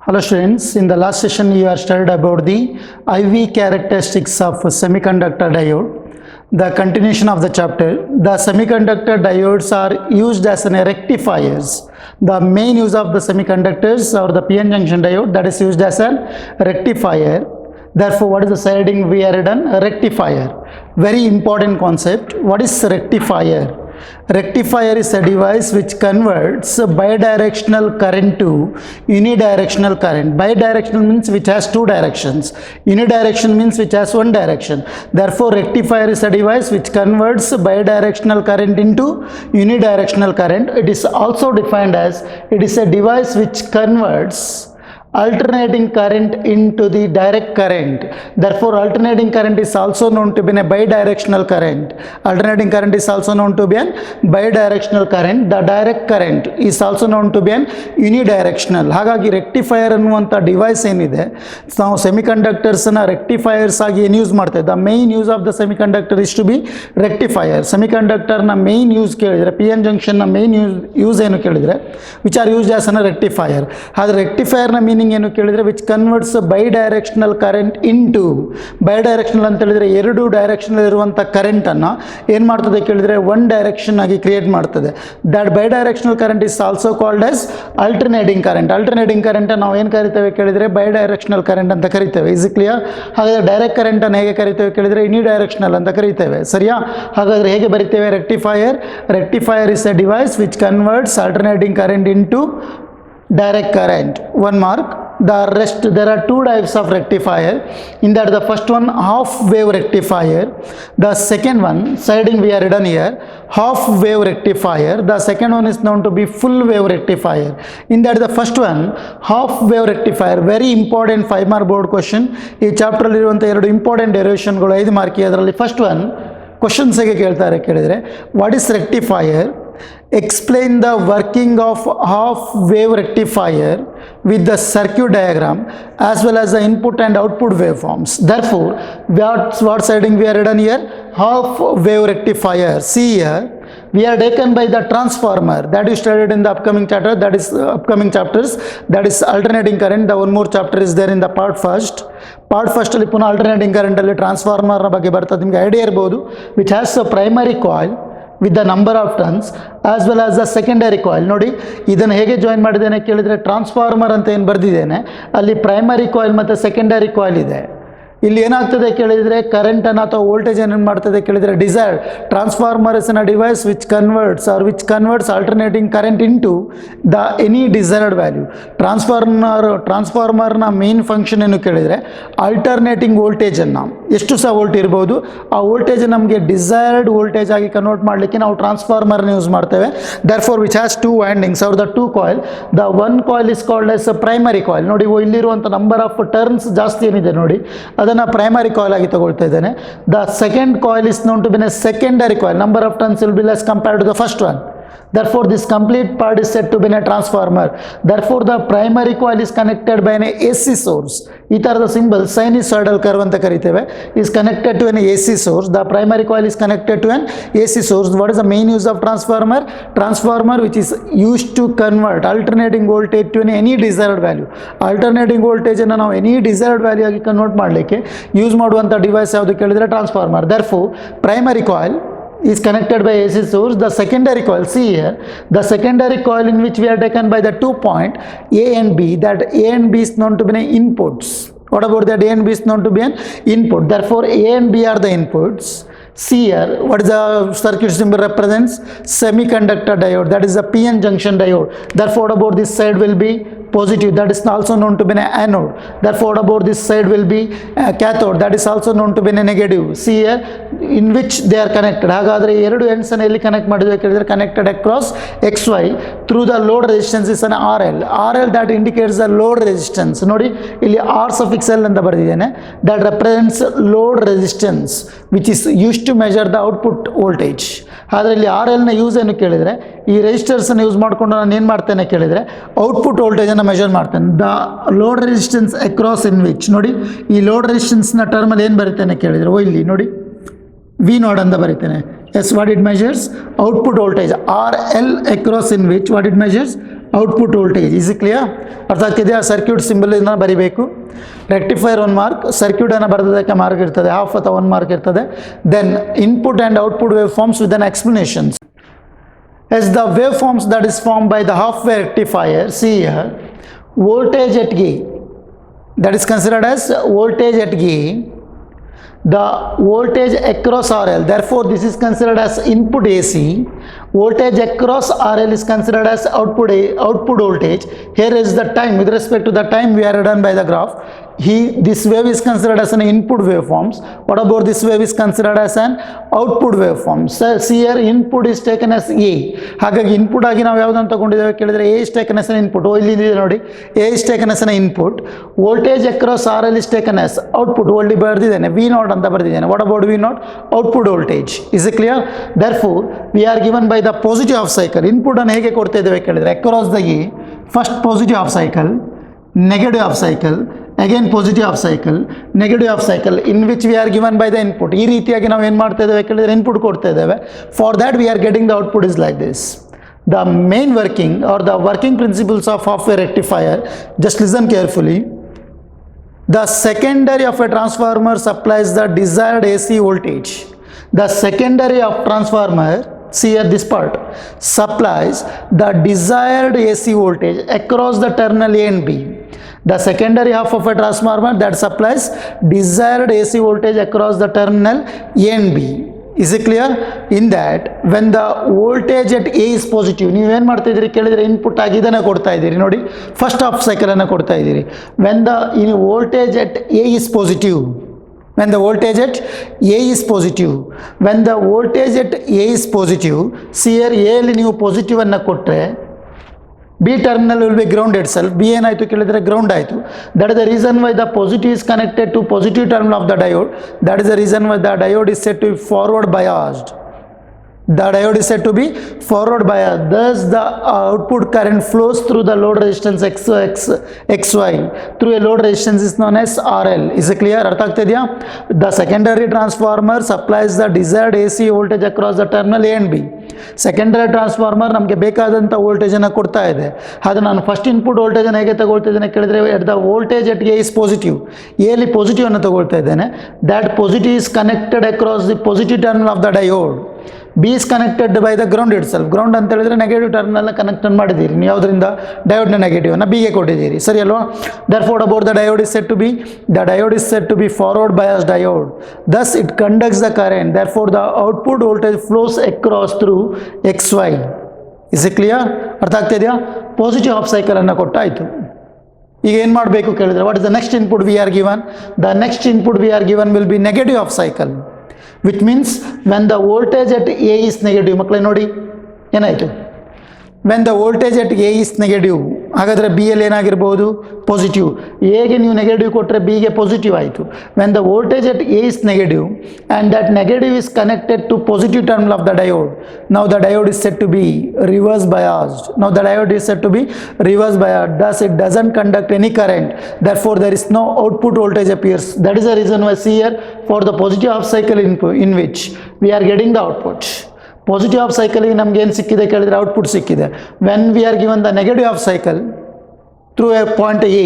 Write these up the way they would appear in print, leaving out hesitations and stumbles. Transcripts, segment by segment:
Hello students, in the last session you have studied about the IV characteristics of semiconductor diode. The continuation of the chapter, the semiconductor diodes are used as an rectifiers. The main use of the semiconductors or the PN junction diode, that is used as a rectifier. Therefore, what is the shading we are done? Rectifier. Very important concept. What is rectifier? Rectifier is a device which converts bidirectional current to unidirectional current. Bidirectional means which has two directions. Unidirectional means which has one direction. Therefore, rectifier is a device which converts bidirectional current into unidirectional current. It is also defined as it is a device which converts alternating current into the direct current. Therefore, alternating current is also known to be a bidirectional current. Alternating current is also known to be a bidirectional current. The direct current is also known to be an unidirectional. ಹಾಗಾಗಿ rectifier ಅನ್ನುವಂಥ device ಏನಿದೆ, ನಾವು ಸೆಮಿಕಂಡಕ್ಟರ್ಸ್ನ rectifiers ಆಗಿ ಏನು use ಮಾಡ್ತೇವೆ. The main use of the semiconductor is to be rectifier. ಸೆಮಿಕಂಡಕ್ಟರ್ನ main use ಕೇಳಿದರೆ, ಪಿ ಎನ್ ಜಂಕ್ಷನ್ನ ಮೇನ್ ಯೂಸ್ ಏನು ಕೇಳಿದರೆ, which are used as an rectifier. ಆದರೆ ರೆಕ್ಟಿಫೈಯರ್ನ ಮೀನಿಂಗ್ ಏನು ಕೇಳಿದರೆ, which converts bidirectional current into, bidirectional ಅಂತ ಹೇಳಿದರೆ ಎರಡು ಡೈರೆಕ್ಷನಲ್ ಇರುವಂಥ ಕರೆಂಟನ್ನು ಏನು ಮಾಡ್ತದೆ ಕೇಳಿದರೆ ಒನ್ ಡೈರೆಕ್ಷನ್ ಆಗಿ ಕ್ರಿಯೇಟ್ ಮಾಡ್ತದೆ. That bidirectional current is also called as alternating current. Alternating current ನಾವು ಏನು ಕರಿತೇವೆ ಕೇಳಿದರೆ ಬೈಡೈರೆಕ್ಷನಲ್ ಕರೆಂಟ್ ಅಂತ ಕರಿತೇವೆ. Is clear? ಹಾಗಾದರೆ ಡೈರೆಕ್ಟ್ ಕರೆಂಟನ್ನು ಹೇಗೆ ಕರಿತೇವೆ ಕೇಳಿದರೆ ಯುನಿಡೈರೆಕ್ಷನಲ್ ಅಂತ ಕರಿತೇವೆ. ಸರಿಯಾ? ಹಾಗಾದರೆ ಹೇಗೆ ಬರಿತೇವೆ rectifier? Rectifier is a device which converts alternating current into direct current. One mark. The rest, there are two types of rectifier. In that, the first one half wave rectifier. The second one, siding we are written here, half wave rectifier. The second one is known to be full wave rectifier. In that, the first one, half wave rectifier, very important 5 mark board question. ಈ chapter ಅಲ್ಲಿ ಇರುವಂಥ ಎರಡು important ಡೆರಿವೇಷನ್ಗಳು 5 mark. ಅದರಲ್ಲಿ first one questions ಹೇಗೆ ಕೇಳ್ತಾರೆ ಕೇಳಿದರೆ, what is rectifier? Explain the working of half wave rectifier with the circuit diagram as well as the input and output waveforms. Therefore, what siding we are written here? Half wave rectifier. See here, we are taken by the transformer that you studied in the upcoming chapter, that is upcoming chapters, that is alternating current. The one more chapter is there in the part first. Part ಫಸ್ಟಲ್ಲಿ ಪುನಃ ಆಲ್ಟರ್ನೇಟಿಂಗ್ ಕರೆಂಟಲ್ಲಿ ಟ್ರಾನ್ಸ್ಫಾರ್ಮರ್ನ ಬಗ್ಗೆ ಬರ್ತದೆ, ನಿಮಗೆ idea ಇರ್ಬೋದು. Which has a primary coil with the number of turns as well as the secondary coil. ನೋಡಿ ಇದನ್ನು ಹೇಗೆ ಜಾಯಿನ್ ಮಾಡಿದ್ದೇನೆ ಕೇಳಿದರೆ, ಟ್ರಾನ್ಸ್ಫಾರ್ಮರ್ ಅಂತ ಏನು ಬರೆದಿದ್ದೇನೆ ಅಲ್ಲಿ ಪ್ರೈಮರಿ ಕಾಯಿಲ್ ಮತ್ತು ಸೆಕೆಂಡರಿ ಕಾಯಿಲ್ ಇದೆ. ಇಲ್ಲಿ ಏನಾಗ್ತದೆ ಕೇಳಿದರೆ, ಕರೆಂಟನ್ನು ಅಥವಾ ವೋಲ್ಟೇಜ್ ಏನು ಮಾಡ್ತದೆ ಕೇಳಿದರೆ, desired transformer is a device which converts alternating current into the any desired value. ಟ್ರಾನ್ಸ್ಫಾರ್ಮರ್ನ ಮೇನ್ ಫಂಕ್ಷನ್ ಏನು ಕೇಳಿದರೆ, ಆಲ್ಟರ್ನೇಟಿಂಗ್ ವೋಲ್ಟೇಜನ್ನು ಎಷ್ಟು ಸಹ ವೋಲ್ಟ್ ಇರ್ಬೋದು, ಆ ವೋಲ್ಟೇಜ್ ನಮಗೆ ಡಿಸೈರ್ಡ್ ವೋಲ್ಟೇಜ್ ಆಗಿ ಕನ್ವರ್ಟ್ ಮಾಡಲಿಕ್ಕೆ ನಾವು ಟ್ರಾನ್ಸ್ಫಾರ್ಮರ್ನ ಯೂಸ್ ಮಾಡ್ತೇವೆ. Therefore which has two windings are the two coil. The one coil is called as primary coil. ನೋಡಿ ಇಲ್ಲಿರುವಂಥ ನಂಬರ್ ಆಫ್ ಟರ್ನ್ಸ್ ಜಾಸ್ತಿ ಏನಿದೆ ನೋಡಿ, ಅದನ್ನು ಪ್ರೈಮರಿ ಕಾಯಿಲ್ ಆಗಿ ತಗೊಳ್ತಾ ಇದ್ದೇನೆ. The second coil is known to be a secondary coil. Number of turns will be less compared to the first one. Therefore, this complete part is said to be a transformer. Therefore, the primary coil is connected by an AC source. ಈ ಥರದ symbol ಸೈನಿಸಾಯ್ಡಲ್ curve ಅಂತ ಕರಿತೇವೆ. is connected to an AC source. The primary coil is connected to an AC source. What is the main use of transformer? Transformer which is used to convert alternating voltage to any desired value. Alternating voltage ಅನ್ನು ನಾವು any desired value ಆಗಿ convert ಮಾಡಲಿಕ್ಕೆ use ಮಾಡುವಂಥ device ಯಾವುದು ಕೇಳಿದರೆ transformer. Therefore, primary coil is connected by AC source. The secondary coil, see here, the secondary coil in which we are taken by the 2 point A and B, that A and B is known to be inputs. What about that? A and B is known to be an input. Therefore, A and B are the inputs. See here, what is the circuit symbol represents? Semiconductor diode, that is the PN junction diode. Therefore, what about this side will be positive, that is also known to be an anode. Therefore, what about this side will be cathode, that is also known to be a negative. See here, in which they are connected. ಹಾಗಾದರೆ ಎರಡು ends ಅನ್ನು ಎಲ್ಲಿ connect ಮಾಡಿದ್ರೆ ಕೇಳಿದರೆ, connected across XY through the load resistance is an RL that indicates the load resistance. ನೋಡಿ ಇಲ್ಲಿ R suffix L ಅಂತ ಬರೆದಿದ್ದೇನೆ. that represents load resistance which is used to measure the output voltage. ಆದರೆ ಇಲ್ಲಿ RLನ use ಏನು ಕೇಳಿದರೆ, ಈ ರೆಸಿಸ್ಟರ್ಸನ್ನು use ಮಾಡಿಕೊಂಡು ನಾನು ಏನು ಮಾಡ್ತೇನೆ ಕೇಳಿದರೆ ಔಟ್ಪುಟ್ ವೋಲ್ಟೇಜನ್ನು ಮೆಷರ್ ಮಾಡ್ತೇನೆ. The load resistance across in which, ನೋಡಿ ಈ ಲೋಡ್ ರೆಸಿಸ್ಟೆನ್ಸ್ನ ಟರ್ಮಲ್ಲಿ ಏನು ಬರೀತೇನೆ ಕೇಳಿದರೆ, ಇಲ್ಲಿ ನೋಡಿ ವಿ ನೋಡ್ ಅಂತ ಬರೀತೇನೆ. Yes, what it measures? Output voltage. RL across in which what it measures? Output voltage. Is clear? ಅರ್ಥ ಆಗ್ತಿದೆಯಾ? ಸರ್ಕ್ಯೂಟ್ ಸಿಂಬಲನ್ನು ಬರಿಬೇಕು. ರೆಕ್ಟಿಫೈರ್ 1 ಮಾರ್ಕ್, ಸರ್ಕ್ಯೂಟನ್ನು ಬರೆದಕ್ಕೆ ಮಾರ್ಕ್ ಇರ್ತದೆ, ಹಾಫ್ ಅಥವಾ 1 ಮಾರ್ಕ್ ಇರ್ತದೆ. Then input and output wave forms with an explanations. As the waveforms that is formed by the half wave rectifier, see here, voltage at gate, that is considered as voltage at gate, the voltage across RL, therefore this is considered as input AC. Voltage across RL is considered as output voltage. Here is the time, with respect to the time we are done by the graph. This wave is considered as an input waveforms. What about this wave is considered as an output waveform? So see here, input is taken as A. ಹಾಗಾಗಿ input ಆಗಿ ನಾವು ಯಾವುದನ್ನು ತಗೊಂಡಿದ್ದೇವೆ ಕೇಳಿದರೆ A is taken as an input. ಇಲ್ಲಿ ನೋಡಿ, A is taken as an input. Voltage across RL is taken as output. ಇಲ್ಲಿ ಬರೆದಿದ್ದೇನೆ V0 ಅಂತ ಬರೆದಿದ್ದೇನೆ. What about V0? Output voltage. Is it clear? Therefore we are given by the positive half cycle. Input ಅನ್ನು ಹೇಗೆ ಕೊಡ್ತಾ ಇದ್ದೇವೆ ಕೇಳಿದರೆ across the A, first positive half cycle, negative half cycle, again positive half cycle, negative half cycle, in which we are given by the input. ಈ ರೀತಿಯಾಗಿ ನಾವು ಏನು ಮಾಡ್ತಾ ಇದ್ದೇವೆ ಕೇಳಿದರೆ ಇನ್ಪುಟ್ ಕೊಡ್ತಾ ಇದ್ದೇವೆ. For that we are getting the output is like this. The main working or the working principles of half-wave rectifier, just listen carefully. The secondary of a transformer supplies the desired AC voltage. The secondary of transformer, see here this part, supplies the desired AC voltage across the terminal A and B. The secondary half of a transformer that supplies desired AC voltage across the terminal A and B. Is it clear? In that when the voltage at A is positive, ನೀವೇನು ಮಾಡ್ತಾ ಇದ್ದೀರಿ ಕೇಳಿದರೆ input ಆಗಿ ಇದನ್ನು ಕೊಡ್ತಾ ಇದ್ದೀರಿ ನೋಡಿ, first half ಸೈಕಲನ್ನು ಕೊಡ್ತಾ ಇದ್ದೀರಿ. When the voltage at A is positive, when the voltage at A is positive, when the voltage at A is positive, see here A ಅಲ್ಲಿ ನೀವು ಪಾಸಿಟಿವ್ ಅನ್ನು ಕೊಟ್ಟರೆ B terminal will be ground itself. B ಏನಾಯಿತು ಕೇಳಿದರೆ ground ಆಯಿತು. That is the reason why the positive is connected to positive terminal of the diode. That is the reason why the diode is said to be forward biased. The diode is said to be forward biased. Thus the output current flows through the load resistance XY through a load resistance is known as RL. Is it clear? ಅರ್ಥ ಆಗ್ತಿದೆಯಾ? The secondary transformer supplies the desired AC voltage across the terminal A and B. Secondary transformer ನಮಗೆ ಬೇಕಾದಂಥ ವೋಲ್ಟೇಜನ್ನು ಕೊಡ್ತಾ ಇದೆ. ಅದು ನಾನು first input ವೋಲ್ಟೇಜನ್ನು ಹೇಗೆ ತಗೊಳ್ತಿದ್ದೇನೆ ಕೇಳಿದರೆ at the voltage at A is positive, ಎಲ್ಲಿ ಪಾಸಿಟಿವನ್ನು ತಗೊಳ್ತಾ ಇದ್ದೇನೆ. That positive is connected across the positive terminal of the diode. B is connected by the ground it self. Ground ಅಂತ ಹೇಳಿದರೆ ನೆಗೆಟಿವ್ ಟರ್ಮಿನಲ್ನ ಕನೆಕ್ಟನ್ ಮಾಡಿದ್ದೀರಿ ನೀವು, ಯಾವುದರಿಂದ ಡಯೋಡ್ನ ನೆಗೆಟಿವನ್ನು ಬಿಗೆ ಕೊಟ್ಟಿದ್ದೀರಿ, ಸರಿ ಅಲ್ವಾ? Therefore about the diode is said to be, the diode is said to be forward biased diode. Thus it conducts the current. Therefore the output voltage flows across through XY. Is it clear? ಅರ್ಥ ಆಗ್ತಿದೆಯಾ? Positive half ಸೈಕಲನ್ನು ಕೊಟ್ಟಾಯಿತು. ಈಗ ಏನು ಮಾಡಬೇಕು ಕೇಳಿದರೆ what is the next input V are given? The next input V are given will be negative half cycle, which means when the voltage at A is negative, ಮಕ್ಕಳೇ ನೋಡಿ ಏನಾಯಿತು, when the voltage at A is negative, ಹಾಗಾದರೆ B ಎಲ್ಲಿ ಏನಾಗಿರ್ಬೋದು positive. ಎಗೆ ನೀವು negative ಕೊಟ್ಟರೆ ಬಿಗೆ positive ಆಯಿತು. when the voltage at A is negative and that negative is connected to positive terminal of the diode, now the diode is said to be reverse biased. Now the diode is said to be reverse biased, thus it doesn't conduct any current, therefore there is no output voltage appears. That is the reason why see here for the positive half cycle in which we are getting the output. Positive half ಸೈಕಲಿಗೆ ನಮ್ಗೆ ಏನು ಸಿಕ್ಕಿದೆ ಕೇಳಿದರೆ output ಸಿಕ್ಕಿದೆ. When we are given the negative half cycle through a point A,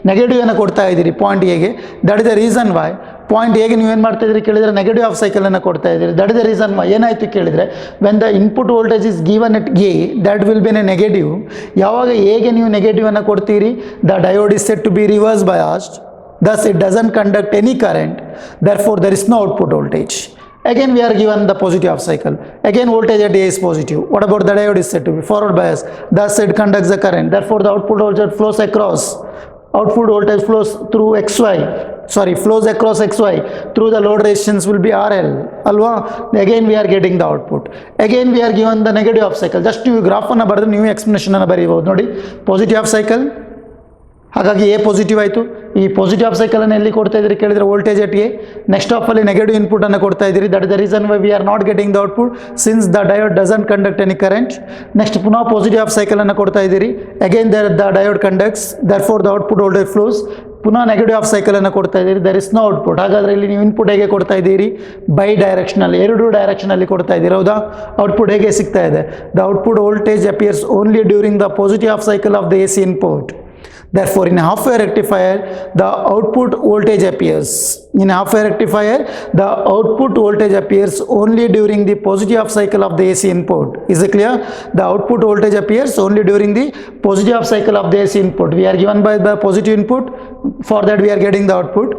ನೆಗೆಟಿವನ್ನು ಕೊಡ್ತಾ ಇದ್ದೀರಿ point ಎಗೆ. That is the reason why point ಎಗೆ ನೀವೇನು ಮಾಡ್ತಾ ಇದ್ದೀರಿ ಕೇಳಿದರೆ ನೆಗೆಟಿವ್ ಹಾಫ್ ಸೈಕಲನ್ನು ಕೊಡ್ತಾ ಇದ್ದೀರಿ. That is the reason why ಏನಾಯಿತು ಕೇಳಿದರೆ when the input voltage is given at A, that will been a negative. ಯಾವಾಗ ಎಗೆ ನೀವು ನೆಗೆಟಿವನ್ನು ಕೊಡ್ತೀರಿ, the diode is set to be reverse biased, thus it doesn't conduct any current, therefore there is no output voltage. Again we are given the positive half cycle, again voltage at A is positive. What about the diode is said to be forward bias, thus it conducts the current, therefore the output voltage flows across, output voltage flows through flows across XY through the load resistance will be RL alwa. Again we are getting the output. Again we are given the negative half cycle. just ನೀವು graph ಅನ್ನು ಬರೆದು ನೀವು explanation ಅನ್ನು ಬರೀಬಹುದು ನೋಡಿ. Positive half cycle, ಹಾಗಾಗಿ A positive ಆಯಿತು. ಈ ಪಾಸಿಟಿವ್ ಹಾಫ್ ಸೈಕಲನ್ನು ಎಲ್ಲಿ ಕೊಡ್ತಾ ಇದ್ದೀರಿ ಕೇಳಿದರೆ ವೋಲ್ಟೇಜ್ ಎಟ್ ಎ, ನೆಕ್ಸ್ಟ್ ಹಾಫಲ್ಲಿ ನೆಗೆಟಿವ್ ಇನ್ಪುಟನ್ನು ಕೊಡ್ತಾ ಇದ್ದೀರಿ. That is the reason why we are not getting the output since the diode doesn't conduct any current. Next ಪುನಃ ಪಾಸಿಟಿವ್ ಹಾಫ್ ಸೈಕಲನ್ನು ಕೊಡ್ತಾ ಇದ್ದೀರಿ, again the diode conducts, therefore the output voltage flows ಪುನಃ negative of ಸೈಕಲನ್ನು ಕೊಡ್ತಾ ಇದ್ದೀರಿ, there is no output. ಹಾಗಾದರೆ ಇಲ್ಲಿ ನೀವು ಇನ್ಪುಟ್ ಹೇಗೆ ಕೊಡ್ತಾ ಇದ್ದೀರಿ? ಬೈ ಡೈರೆಕ್ಷನಲ್ಲಿ, ಎರಡೂ ಡೈರೆಕ್ಷನಲ್ಲಿ ಕೊಡ್ತಾ ಇದ್ದೀರಿ, ಹೌದಾ? ಔಟ್ಪುಟ್ ಹೇಗೆ ಸಿಗ್ತಾ ಇದೆ? The output voltage appears only during the positive of cycle of the AC input. Therefore, in a half-wave rectifier, the output voltage appears. In a half-wave rectifier, the output voltage appears only during the positive half cycle of the AC input. Is it clear? The output voltage appears only during the positive half cycle of the AC input. We are given by the positive input. For that, we are getting the output.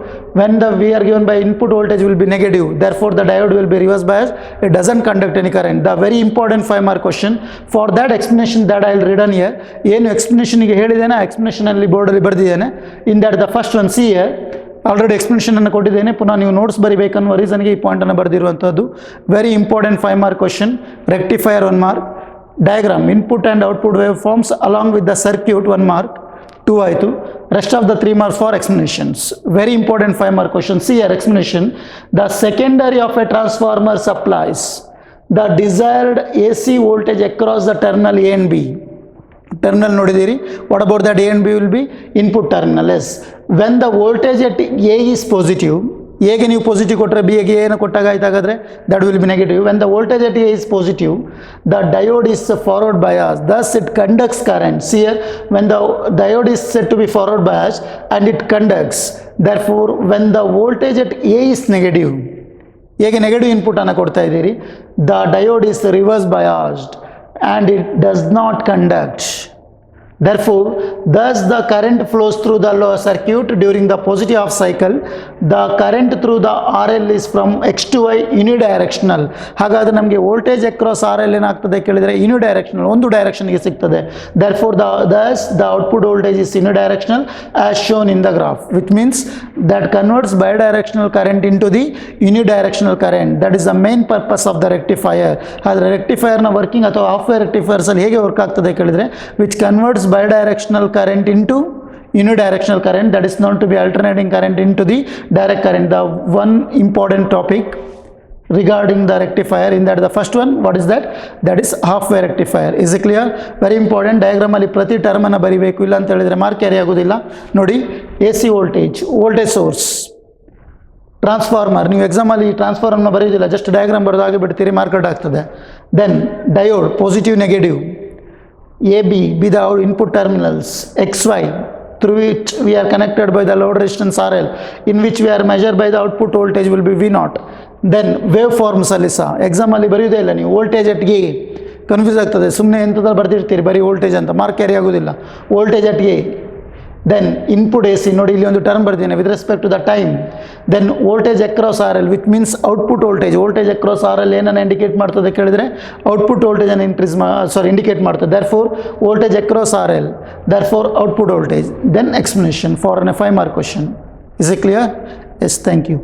When we are given by input voltage will be negative. Therefore, the diode will be reverse biased. It doesn't conduct any current. The very important 5-mark question. For that explanation that I will read on here. ಏನು explanation ಗೆ ಹೇಳಿದ್ದೇನೆ, explanation ಅಲ್ಲಿ ಬೋರ್ಡಲ್ಲಿ ಬರೆದಿದ್ದೇನೆ. In that the first one, see here. Already explanation ಅನ್ನು ಕೊಟ್ಟಿದ್ದೇನೆ, ಪುನಃ ನೀವು notes ಬರಿಬೇಕನ್ನುವ ರೀಸನ್ಗೆ ಈ ಪಾಯಿಂಟನ್ನು ಬರೆದಿರುವಂಥದ್ದು. Very important 5-mark question. Rectifier 1 mark. Diagram input and output wave forms along with the circuit 1 mark. 2 ಆಯಿತು. Rest of the 3 marks for explanations. Very important 5-mark question. See here explanation. The secondary of a transformer supplies the desired AC voltage across the terminal A and B. Terminal ನೋಡಿದ್ದೀರಿ. What about that A and B will be input terminal. Yes, when the voltage at A is positive, ಎಗೆ ನೀವು positive ಕೊಟ್ಟರೆ ಬಿಗೆ ಏನು ಕೊಟ್ಟಾಗ ಆಯ್ತಾಗಾದರೆ that will be negative. When the voltage at A is positive, the diode is forward bias, thus it conducts current. ಸಿಯರ್ when the diode is set to be forward bias and it conducts. Therefore when the voltage at A is negative, ಹೇಗೆ negative ಇನ್ಪುಟನ್ನು ಕೊಡ್ತಾ ಇದ್ದೀರಿ, the diode is reverse biased and it does not conduct. Therefore, thus the current flows through the lower circuit during the positive half cycle. The current through the RL is from X to Y unidirectional. ಹಾಗಾದರೆ ನಮಗೆ voltage across RL ಏನಾಗ್ತದೆ ಕೇಳಿದರೆ unidirectional, ಒಂದು ಡೈರೆಕ್ಷನ್ಗೆ ಸಿಗ್ತದೆ. Therefore, thus the output voltage is unidirectional as shown in the graph, which means that converts bidirectional current into the unidirectional current. That is the main purpose of the rectifier. ಆದರೆ ರೆಕ್ಟಿಫೈಯರ್ನ working ಅಥವಾ half wave ರೆಕ್ಟಿಫೈರ್ಸ್ ಅಲ್ಲಿ ಹೇಗೆ work ಆಗ್ತದೆ ಕೇಳಿದರೆ, which converts bidirectional current into unidirectional current, that is known to be alternating current into the direct current. The one important topic regarding the rectifier, in that the first one, what is that? That is half wave rectifier. Is it clear? Very important. Diagram ಅಲ್ಲಿ ಪ್ರತಿ term ಅನ್ನು ಬರಿಬೇಕು, ಇಲ್ಲ ಅಂತ ಹೇಳಿದ್ರೆ mark carry ಆಗೋದಿಲ್ಲ. ನೋಡಿ, AC voltage, voltage source, transformer. ನೀವು ಎಕ್ಸಾಮಲ್ಲಿ ಟ್ರಾನ್ಸ್ಫಾರ್ಮರ್ನ ಬರೆಯೋದಿಲ್ಲ, ಜಸ್ಟ್ ಡಯಾಗ್ರಾಮ್ ಬರೆದು ಆಗಿ ಬಿಡ್ತೀರಿ, ಮಾರ್ಕೆಟ್ ಆಗ್ತದೆ. Then diode, positive negative. AB be the input terminals, XY through which we are connected by the load resistance RL, in which we are measured by the output voltage will be V0. Then waveforms ಅಲ್ಲಿ ಸಹ ಎಕ್ಸಾಮಲ್ಲಿ ಬರೆಯೋದೇ ಇಲ್ಲ ನೀವು. Voltage at A confuse ಆಗ್ತದೆ, ಸುಮ್ಮನೆ ಎಂಥದ್ರಲ್ಲಿ ಬರ್ತಿರ್ತೀರಿ ಬರೀ voltage ಅಂತ, mark carry ಆಗೋದಿಲ್ಲ. Voltage at A. Then input AC, ನೋಡಿ ಇಲ್ಲಿ ಒಂದು ಟರ್ಮ್ ಬರ್ತೀನಿ with respect to the time. Then voltage across RL which means output voltage. Voltage across RL ಏನನ್ನು ಇಂಡಿಕೇಟ್ ಮಾಡ್ತದೆ ಕೇಳಿದರೆ ಔಟ್ಪುಟ್ ವೋಲ್ಟೇಜನ್ನು ಇಂಡಿಕೇಟ್ ಮಾಡ್ತದೆ. Therefore voltage across RL, therefore output voltage. Then explanation for a 5-mark question. Is it clear? Yes, thank you.